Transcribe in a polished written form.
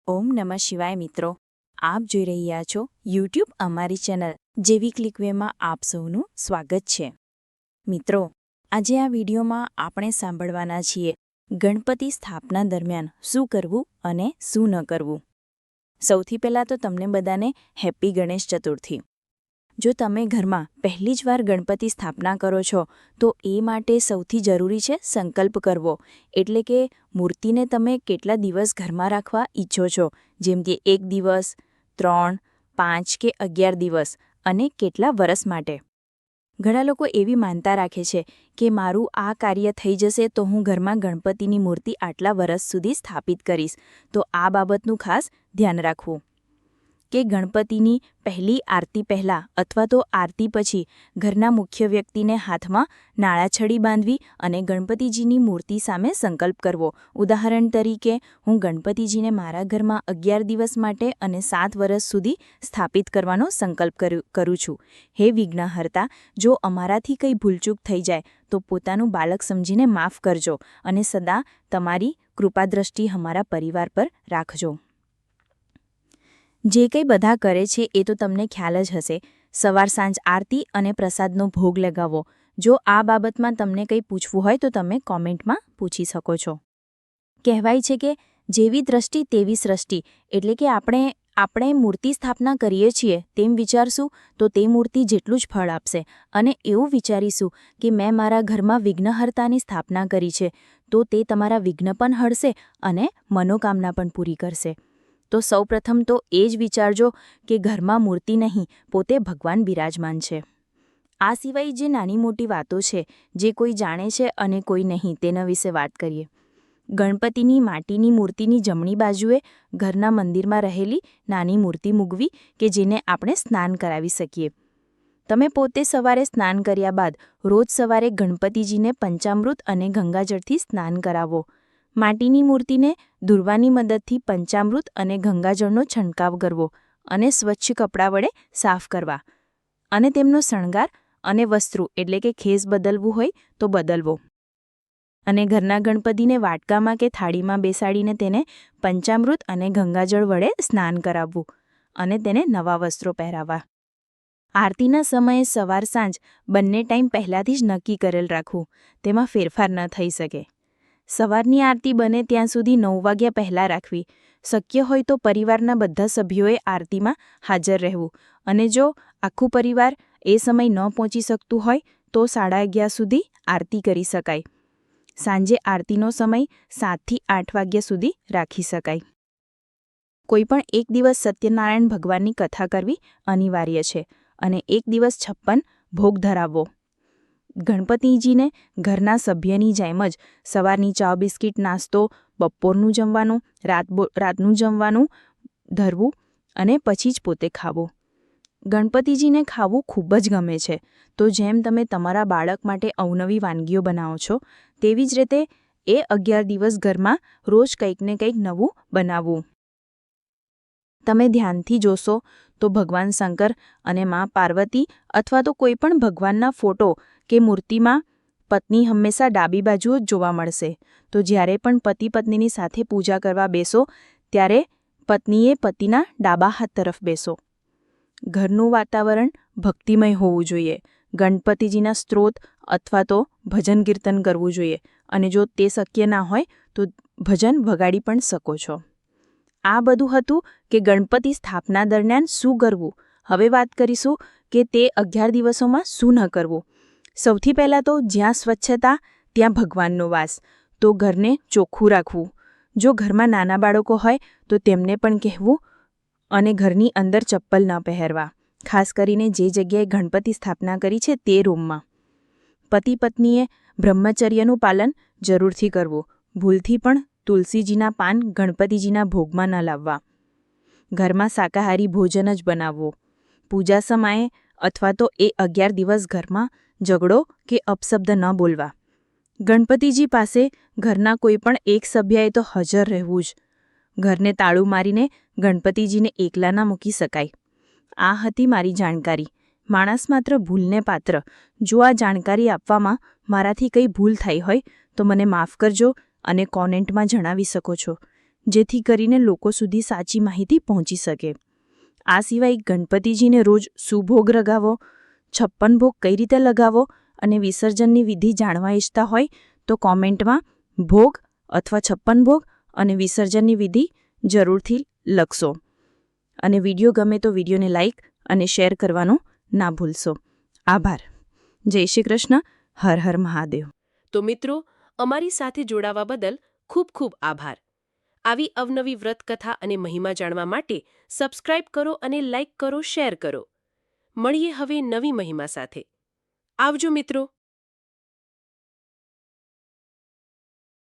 ઓમ નમઃ શિવાય મિત્રો, આપ જોઈ રહ્યા છો યુટ્યુબ અમારી ચેનલ જેવી ક્લિકવેમાં આપ સૌનું સ્વાગત છે। મિત્રો, આજે આ વિડીયોમાં આપણે સાંભળવાના છીએ ગણપતિ સ્થાપના દરમિયાન શું કરવું અને શું ન કરવું। સૌથી પહેલાં તો તમને બધાને હેપી ગણેશ ચતુર્થી। જો તમે ઘરમાં પહેલી જ વાર ગણપતિ સ્થાપના કરો છો તો એ માટે સૌથી જરૂરી છે સંકલ્પ કરવો, એટલે કે મૂર્તિને તમે કેટલા દિવસ ઘરમાં રાખવા ઈચ્છો છો, જેમ કે 1 દિવસ, 3, 5 કે 11 દિવસ અને કેટલા વર્ષ માટે। ઘણા લોકો એવી માનતા રાખે છે કે મારું આ કાર્ય થઈ જશે તો હું ઘરમાં ગણપતિની મૂર્તિ આટલા વર્ષ સુધી સ્થાપિત કરીશ। તો આ બાબતનું ખાસ ધ્યાન રાખવું કે ગણપતિની પહેલી આરતી પહેલાં અથવા તો આરતી પછી ઘરના મુખ્ય વ્યક્તિને હાથમાં નાળાછડી બાંધવી અને ગણપતિજીની મૂર્તિ સામે સંકલ્પ કરવો। ઉદાહરણ તરીકે, હું ગણપતિજીને મારા ઘરમાં 11 દિવસ માટે અને 7 વર્ષ સુધી સ્થાપિત કરવાનો સંકલ્પ કરું છું। હે વિઘ્નહર્તા, જો અમારાથી કંઈ ભૂલચૂક થઈ જાય તો પોતાનું બાળક સમજીને માફ કરજો અને સદા તમારી કૃપાદ્રષ્ટિ અમારા પરિવાર પર રાખજો। જે કંઈ બધા કરે છે એ તો તમને ખ્યાલ જ હશે। સવાર સાંજ આરતી અને પ્રસાદનો ભોગ લગાવો। જો આ બાબતમાં તમને કંઈ પૂછવું હોય તો તમે કોમેન્ટમાં પૂછી શકો છો। કહેવાય છે કે જેવી દ્રષ્ટિ તેવી સૃષ્ટિ, એટલે કે આપણે મૂર્તિ સ્થાપના કરીએ છીએ તેમ વિચારશું તો તે મૂર્તિ જેટલું જ ફળ આપશે, અને એવું વિચારીશું કે મેં મારા ઘરમાં વિઘ્નહર્તાની સ્થાપના કરી છે તો તે તમારા વિઘ્ન પણ હરશે અને મનોકામના પણ પૂરી કરશે। તો સૌપ્રથમ તો એ જ વિચારજો કે ઘરમાં મૂર્તિ નહીં, પોતે ભગવાન બિરાજમાન છે। આ સિવાય જે નાની મોટી વાતો છે જે કોઈ જાણે છે અને કોઈ નહીં, તેના વિશે વાત કરીએ। ગણપતિની માટીની મૂર્તિની જમણી બાજુએ ઘરના મંદિરમાં રહેલી નાની મૂર્તિ મૂકવી કે જેને આપણે સ્નાન કરાવી શકીએ। તમે પોતે સવારે સ્નાન કર્યા બાદ રોજ સવારે ગણપતિજીને પંચામૃત અને ગંગાજળથી સ્નાન કરાવો। માટીની મૂર્તિને દુર્વાની મદદથી પંચામૃત અને ગંગાજળનો છંટકાવ કરવો અને સ્વચ્છ કપડાં વડે સાફ કરવા, અને તેમનો શણગાર અને વસ્ત્રો એટલે કે ખેસ બદલવું હોય તો બદલવો, અને ઘરના ગણપતિને વાટકામાં કે થાળીમાં બેસાડીને તેને પંચામૃત અને ગંગાજળ વડે સ્નાન કરાવવું અને તેને નવા વસ્ત્રો પહેરાવવા। આરતીના સમયે સવાર સાંજ બંને ટાઈમ પહેલાંથી જ નક્કી કરેલ રાખવું, તેમાં ફેરફાર ન થઈ શકે। સવારની આરતી બને ત્યાં સુધી 9 વાગ્યા પહેલાં રાખવી। શક્ય હોય તો પરિવારના બધા સભ્યોએ આરતીમાં હાજર રહેવું, અને જો આખું પરિવાર એ સમય ન પહોંચી શકતું હોય તો 11:30 સુધી આરતી કરી શકાય। સાંજે આરતીનો સમય 7 થી 8 વાગ્યા સુધી રાખી શકાય। કોઈપણ એક દિવસ સત્યનારાયણ ભગવાનની કથા કરવી અનિવાર્ય છે, અને 1 દિવસ 56 ભોગ ધરાવવો। ગણપતિજીને ઘરના સભ્યની જેમ જ સવારની ચા બિસ્કિટ નાસ્તો, બપોરનું જમવાનું, રાતનું જમવાનું ધરવું અને પછી જ પોતે ખાવું। ગણપતિજીને ખાવું ખૂબ જ ગમે છે, તો જેમ તમે તમારા બાળક માટે અવનવી વાનગીઓ બનાવો છો તેવી જ રીતે એ 11 દિવસ ઘરમાં રોજ કંઈક ને કંઈક નવું બનાવવું। તમે ધ્યાનથી જોશો તો ભગવાન શંકર અને માં પાર્વતી અથવા તો કોઈ પણ ભગવાનના ફોટો કે મૂર્તિમાં પત્ની હંમેશા ડાબી બાજુ જ જોવા મળશે। તો જ્યારે પણ પતિ પત્નીની સાથે પૂજા કરવા બેસો ત્યારે પત્નીએ પતિના ડાબા હાથ તરફ બેસો। ઘરનું વાતાવરણ ભક્તિમય હોવું જોઈએ। ગણપતિજીના સ્ત્રોત અથવા તો ભજન કીર્તન કરવું જોઈએ, અને જો તે શક્ય ના હોય તો ભજન વગાડી પણ શકો છો। આ બધું હતું કે ગણપતિ સ્થાપના દરમિયાન શું કરવું। હવે વાત કરીશું કે તે 11 દિવસોમાં શું ન કરવું। સૌથી પહેલાં તો જ્યાં સ્વચ્છતા ત્યાં ભગવાનનો વાસ, તો ઘરને ચોખ્ખું રાખવું। જો ઘરમાં નાના બાળકો હોય તો તેમને પણ કહેવું, અને ઘરની અંદર ચપ્પલ ન પહેરવા, ખાસ કરીને જે જગ્યાએ ગણપતિ સ્થાપના કરી છે તે રૂમમાં। પતિ પત્નીએ બ્રહ્મચર્યનું પાલન જરૂરથી કરવું। ભૂલથી પણ તુલસીજીના પાન ગણપતિજીના ભોગમાં ન લાવવા। ઘરમાં શાકાહારી ભોજન જ બનાવવું। પૂજા સમયે અથવા તો એ 11 દિવસ ઘરમાં ઝઘડો કે અપશબ્દ ન બોલવા। ગણપતિજી પાસે ઘરના કોઈ પણ એક સભ્યએ તો હાજર રહેવું જ। ઘરને તાળું મારીને ગણપતિજીને એકલા ના મૂકી શકાય। આ હતી મારી જાણકારી। માણસ માત્ર ભૂલને પાત્ર। જો આ જાણકારી આપવામાં મારાથી કંઈ ભૂલ થઈ હોય તો મને માફ કરજો અને કોમેન્ટમાં જણાવી શકો છો। જેથી કરીને લોકો સુધી સાચી માહિતી પહોંચી શકે. આ સિવાય ગણપતિજીને રોજ શું ભોગ લગાવો, 56 ભોગ કઈ રીતે લગાવો અને વિસર્જનની વિધિ જાણવા ઈચ્છતા હોય તો કોમેન્ટમાં ભોગ અથવા 56 ભોગ અને વિસર્જનની વિધિ જરૂરથી લખશો. અને વિડીયો ગમે તો વિડીયોને લાઇક અને શેર કરવાનું ના ભૂલશો. આભાર. જય શ્રી કૃષ્ણ. હર હર મહાદેવ. તો મિત્રો, અમારી સાથે જોડાવા બદલ ખૂબ ખૂબ આભાર. આવી અવનવી વ્રતકથા અને મહિમા જાણવા માટે સબસ્ક્રાઇબ કરો અને લાઇક કરો, શેર કરો. મળીએ હવે નવી મહિમા સાથે. આવજો મિત્રો.